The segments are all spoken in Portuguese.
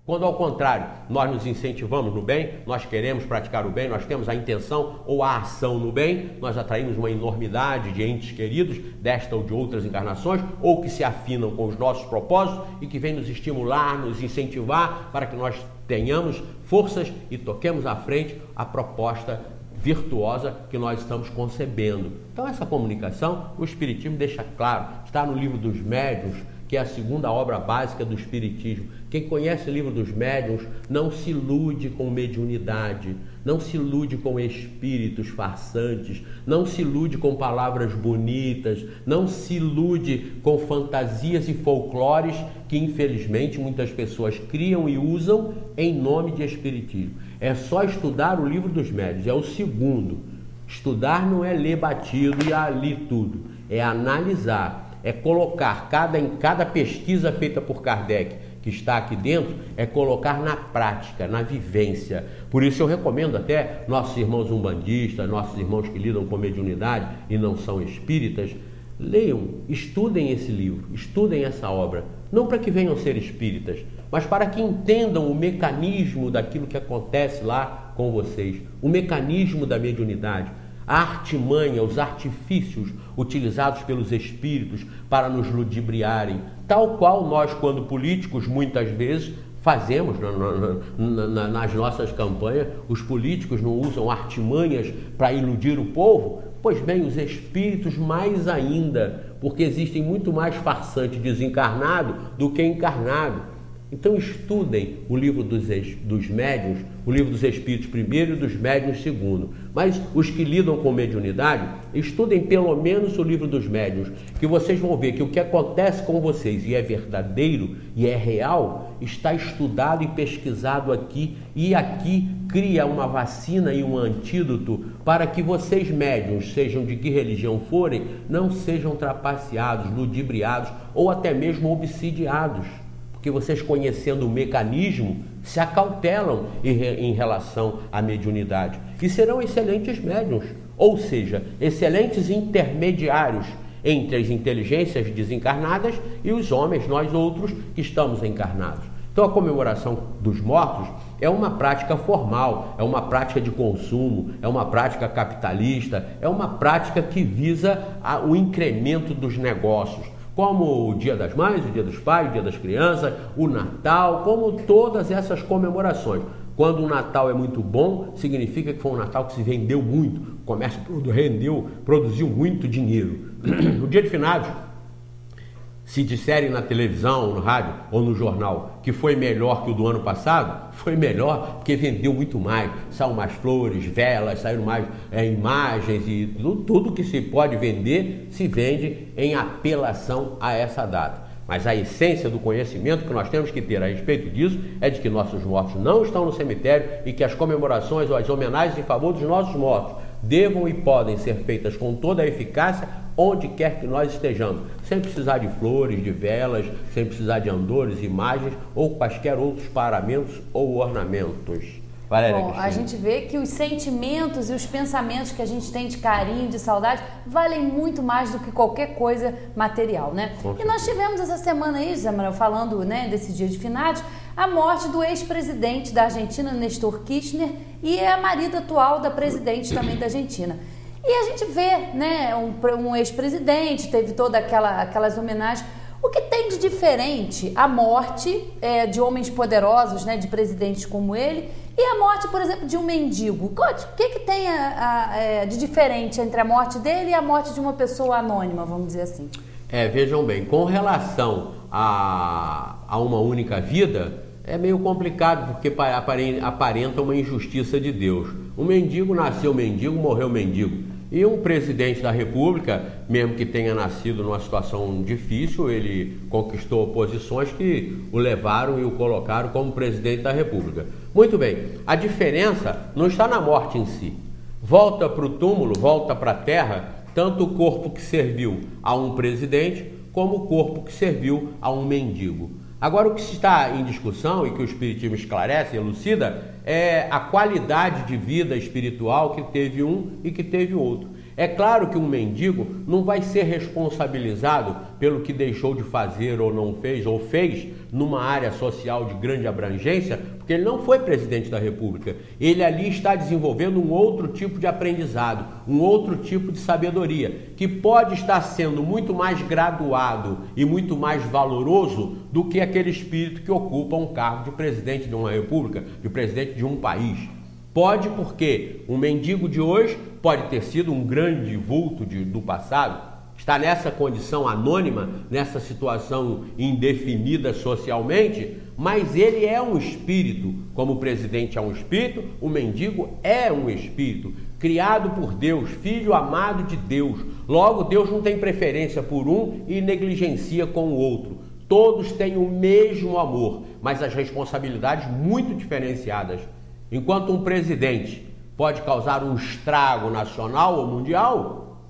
Quando, ao contrário, nós nos incentivamos no bem, nós queremos praticar o bem, nós temos a intenção ou a ação no bem, nós atraímos uma enormidade de entes queridos desta ou de outras encarnações, ou que se afinam com os nossos propósitos e que vêm nos estimular, nos incentivar para que nós tenhamos forças e toquemos à frente a proposta virtuosa que nós estamos concebendo. Então essa comunicação, o Espiritismo deixa claro, está no Livro dos Médiuns, que é a segunda obra básica do Espiritismo. Quem conhece o Livro dos Médiuns não se ilude com mediunidade, não se ilude com espíritos farsantes, não se ilude com palavras bonitas, não se ilude com fantasias e folclores que infelizmente muitas pessoas criam e usam em nome de Espiritismo. É só estudar o Livro dos Médiuns, é o segundo. Estudar não é ler batido e ali tudo, é analisar. É colocar em cada pesquisa feita por Kardec, que está aqui dentro, é colocar na prática, na vivência. Por isso eu recomendo até nossos irmãos umbandistas, nossos irmãos que lidam com mediunidade e não são espíritas, leiam, estudem esse livro, estudem essa obra, não para que venham ser espíritas, mas para que entendam o mecanismo daquilo que acontece lá com vocês, o mecanismo da mediunidade, a artimanha, os artifícios utilizados pelos espíritos para nos ludibriarem, tal qual nós, quando políticos, muitas vezes fazemos nas nossas campanhas. Os políticos não usam artimanhas para iludir o povo? Pois bem, os espíritos mais ainda, porque existem muito mais farsante desencarnado do que encarnado. Então estudem o Livro dos Médiuns, o Livro dos Espíritos primeiro e dos Médiuns segundo. Mas os que lidam com mediunidade, estudem pelo menos o Livro dos Médiuns, que vocês vão ver que o que acontece com vocês e é verdadeiro e é real, está estudado e pesquisado aqui, e aqui cria uma vacina e um antídoto para que vocês médiuns, sejam de que religião forem, não sejam trapaceados, ludibriados ou até mesmo obsidiados. Porque vocês, conhecendo o mecanismo, se acautelam em relação à mediunidade e serão excelentes médiuns, ou seja, excelentes intermediários entre as inteligências desencarnadas e os homens, nós outros, que estamos encarnados. Então a comemoração dos mortos é uma prática formal, é uma prática de consumo, é uma prática capitalista, é uma prática que visa o incremento dos negócios, como o Dia das Mães, o Dia dos Pais, o Dia das Crianças, o Natal, como todas essas comemorações. Quando o Natal é muito bom, significa que foi um Natal que se vendeu muito, o comércio produziu muito dinheiro. O Dia de Finados, se disserem na televisão, no rádio ou no jornal que foi melhor que o do ano passado, foi melhor porque vendeu muito mais. Saíram mais flores, velas, saíram mais imagens e tudo que se pode vender se vende em apelação a essa data. Mas a essência do conhecimento que nós temos que ter a respeito disso é de que nossos mortos não estão no cemitério e que as comemorações ou as homenagens em favor dos nossos mortos devam e podem ser feitas com toda a eficácia onde quer que nós estejamos, sem precisar de flores, de velas, sem precisar de andores, imagens ou quaisquer outros paramentos ou ornamentos. Valéria, bom, a gente vê que os sentimentos e os pensamentos que a gente tem de carinho, de saudade, valem muito mais do que qualquer coisa material, né? E nós tivemos essa semana aí, José Manuel, falando, né, desse Dia de Finados, a morte do ex-presidente da Argentina, Néstor Kirchner, e a marido atual da presidente também da Argentina. E a gente vê, né, um ex-presidente, teve todas aquelas homenagens. O que tem de diferente a morte de homens poderosos, né, de presidentes como ele, e a morte, por exemplo, de um mendigo? O que tem de diferente entre a morte dele e a morte de uma pessoa anônima, vamos dizer assim? Vejam bem, com relação a uma única vida, é meio complicado, porque aparenta uma injustiça de Deus. Um mendigo nasceu mendigo, morreu mendigo. E um presidente da República, mesmo que tenha nascido numa situação difícil, ele conquistou posições que o levaram e o colocaram como presidente da República. Muito bem, a diferença não está na morte em si. Volta para o túmulo, volta para a terra, tanto o corpo que serviu a um presidente, como o corpo que serviu a um mendigo. Agora, o que está em discussão e que o Espiritismo esclarece e elucida é a qualidade de vida espiritual que teve um e que teve outro. É claro que um mendigo não vai ser responsabilizado pelo que deixou de fazer ou não fez, ou fez numa área social de grande abrangência, porque ele não foi presidente da República. Ele ali está desenvolvendo um outro tipo de aprendizado, um outro tipo de sabedoria, que pode estar sendo muito mais graduado e muito mais valoroso do que aquele espírito que ocupa um cargo de presidente de uma república, de presidente de um país. Pode, porque um mendigo de hoje pode ter sido um grande vulto do passado, está nessa condição anônima, nessa situação indefinida socialmente, mas ele é um espírito, como o presidente é um espírito, o mendigo é um espírito, criado por Deus, filho amado de Deus. Logo, Deus não tem preferência por um e negligencia com o outro. Todos têm o mesmo amor, mas as responsabilidades muito diferenciadas. Enquanto um presidente pode causar um estrago nacional ou mundial,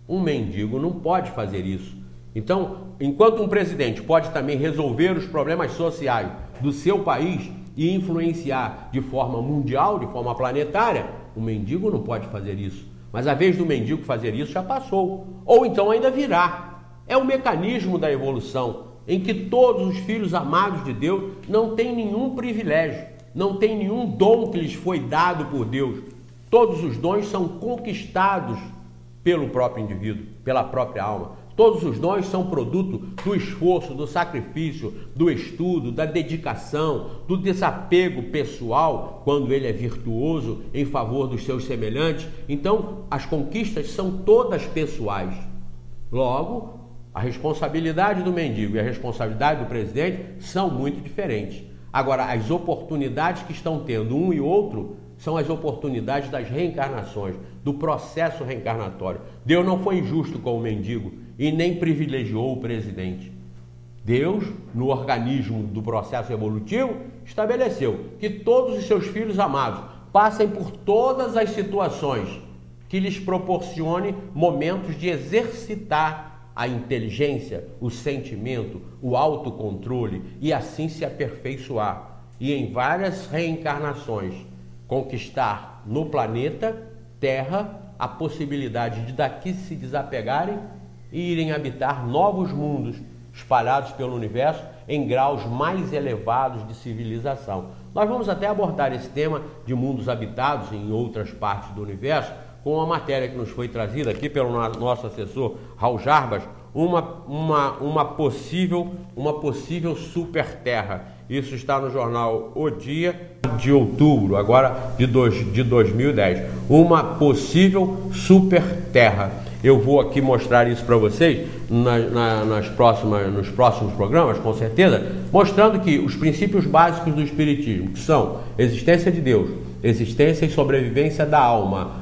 um mendigo não pode fazer isso. Então, enquanto um presidente pode também resolver os problemas sociais do seu país e influenciar de forma mundial, de forma planetária, o mendigo não pode fazer isso. Mas a vez do mendigo fazer isso já passou, ou então ainda virá. É um mecanismo da evolução em que todos os filhos amados de Deus não têm nenhum privilégio, não têm nenhum dom que lhes foi dado por Deus. Todos os dons são conquistados pelo próprio indivíduo, pela própria alma. Todos os dons são produto do esforço, do sacrifício, do estudo, da dedicação, do desapego pessoal, quando ele é virtuoso em favor dos seus semelhantes. Então, as conquistas são todas pessoais. Logo, a responsabilidade do mendigo e a responsabilidade do presidente são muito diferentes. Agora, as oportunidades que estão tendo um e outro são as oportunidades das reencarnações, do processo reencarnatório. Deus não foi injusto com o mendigo e nem privilegiou o presidente. Deus, no organismo do processo evolutivo, estabeleceu que todos os seus filhos amados passem por todas as situações que lhes proporcione momentos de exercitar a inteligência, o sentimento, o autocontrole e assim se aperfeiçoar. E em várias reencarnações, conquistar no planeta Terra a possibilidade de daqui se desapegarem e irem habitar novos mundos espalhados pelo universo em graus mais elevados de civilização. Nós vamos até abordar esse tema de mundos habitados em outras partes do universo com uma matéria que nos foi trazida aqui pelo nosso assessor Raul Jarbas, uma possível super terra. Isso está no jornal O Dia de outubro, agora de 2010. Uma possível super terra. Eu vou aqui mostrar isso para vocês nos próximos programas, com certeza, mostrando que os princípios básicos do Espiritismo, que são existência de Deus, existência e sobrevivência da alma,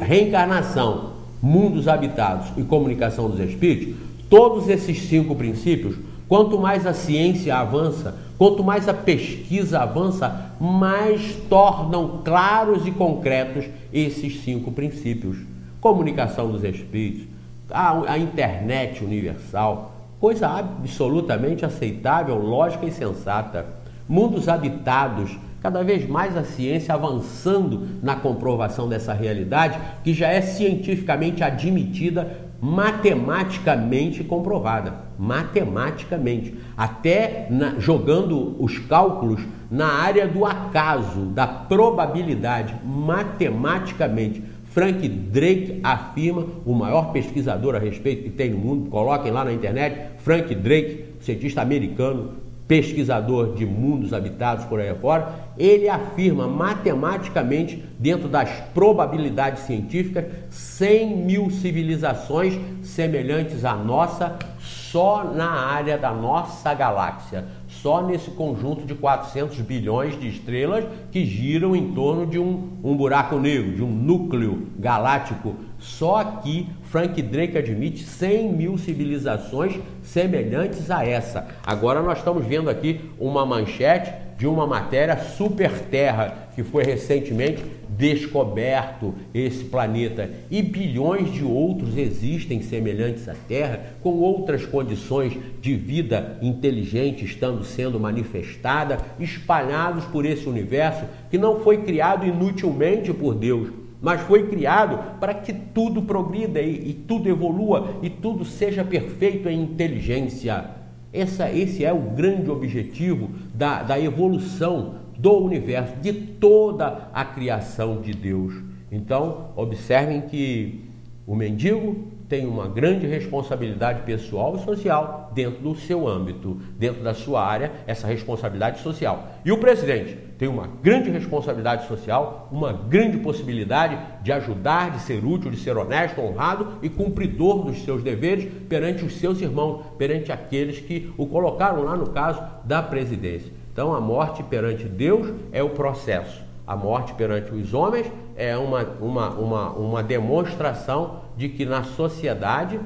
reencarnação, mundos habitados e comunicação dos espíritos, todos esses 5 princípios, quanto mais a ciência avança, quanto mais a pesquisa avança, mais tornam claros e concretos esses 5 princípios. Comunicação dos espíritos, a internet universal, coisa absolutamente aceitável, lógica e sensata. Mundos habitados, cada vez mais a ciência avançando na comprovação dessa realidade, que já é cientificamente admitida, matematicamente comprovada, matematicamente, até jogando os cálculos na área do acaso, da probabilidade, matematicamente. Frank Drake afirma, o maior pesquisador a respeito que tem no mundo, coloquem lá na internet, Frank Drake, cientista americano, pesquisador de mundos habitados por aí afora, ele afirma matematicamente, dentro das probabilidades científicas, 100.000 civilizações semelhantes à nossa, só na área da nossa galáxia, só nesse conjunto de 400 bilhões de estrelas que giram em torno de um buraco negro, de um núcleo galáctico. Só aqui, Frank Drake admite 100.000 civilizações semelhantes a essa. Agora nós estamos vendo aqui uma manchete de uma matéria Super Terra, que foi recentemente descoberto esse planeta. E bilhões de outros existem semelhantes à Terra, com outras condições de vida inteligente estando sendo manifestada, espalhados por esse universo que não foi criado inutilmente por Deus. mas foi criado para que tudo progrida e tudo evolua e tudo seja perfeito em inteligência. Esse é o grande objetivo da evolução do universo, de toda a criação de Deus. Então, observem que o mendigo tem uma grande responsabilidade pessoal e social dentro do seu âmbito, dentro da sua área, essa responsabilidade social. E o presidente tem uma grande responsabilidade social, uma grande possibilidade de ajudar, de ser útil, de ser honesto, honrado e cumpridor dos seus deveres perante os seus irmãos, perante aqueles que o colocaram lá no caso da presidência. Então, a morte perante Deus é o processo. A morte perante os homens é uma demonstração de que na sociedade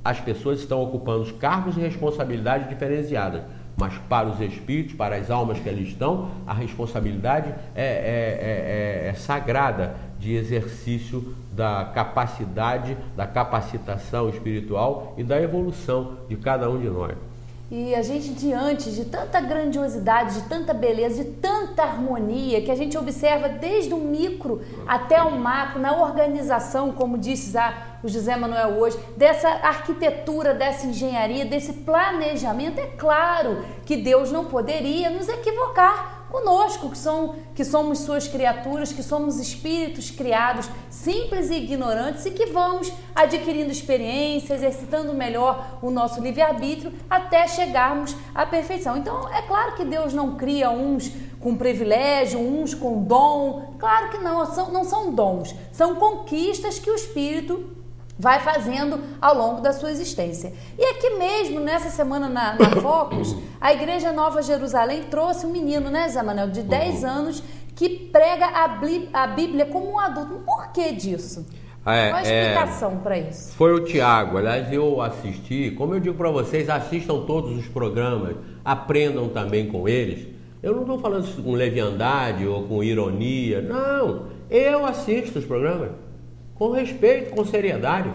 as pessoas estão ocupando os cargos e responsabilidades diferenciadas. Mas para os espíritos, para as almas que ali estão, a responsabilidade é sagrada de exercício da capacidade, da capacitação espiritual e da evolução de cada um de nós. E a gente, diante de tanta grandiosidade, de tanta beleza, de tanta harmonia que a gente observa desde o micro até o macro, na organização, como disse o José Manuel hoje, dessa arquitetura, dessa engenharia, desse planejamento, é claro que Deus não poderia nos equivocar conosco, que somos suas criaturas, que somos espíritos criados simples e ignorantes e que vamos adquirindo experiência, exercitando melhor o nosso livre-arbítrio até chegarmos à perfeição. Então, é claro que Deus não cria uns com privilégio, uns com dom. Claro que não são dons, são conquistas que o espírito vai fazendo ao longo da sua existência. E aqui mesmo, nessa semana na Focus, a Igreja Nova Jerusalém trouxe um menino, né, Zé Manuel, de 10 anos, que prega a Bíblia como um adulto. Por que disso? Qual a explicação para isso? Foi o Tiago. Aliás, eu assisti, como eu digo para vocês, assistam todos os programas, aprendam também com eles. Eu não estou falando isso com leviandade ou com ironia, não. Eu assisto os programas com respeito, com seriedade.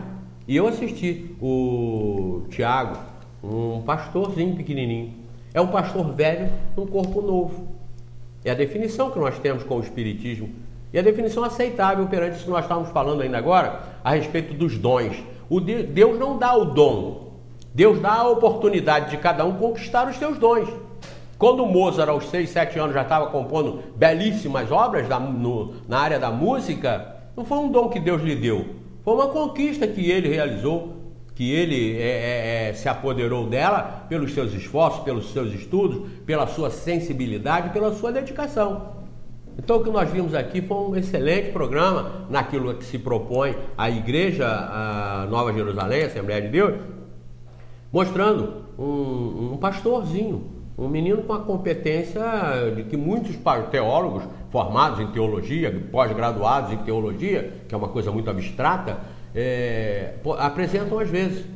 E eu assisti o Tiago, um pastorzinho pequenininho. É um pastor velho num corpo novo. É a definição que nós temos com o Espiritismo. E a definição aceitável perante isso que nós estávamos falando ainda agora, a respeito dos dons. Deus não dá o dom. Deus dá a oportunidade de cada um conquistar os seus dons. Quando Mozart, aos 6, 7 anos, já estava compondo belíssimas obras na área da música, não foi um dom que Deus lhe deu, foi uma conquista que ele realizou, que ele se apoderou dela pelos seus esforços, pelos seus estudos, pela sua sensibilidade, pela sua dedicação. Então o que nós vimos aqui foi um excelente programa naquilo que se propõe a Igreja Nova Jerusalém, a Assembleia de Deus, mostrando um pastorzinho, um menino com a competência de que muitos teólogos formados em teologia, pós-graduados em teologia, que é uma coisa muito abstrata, apresentam às vezes.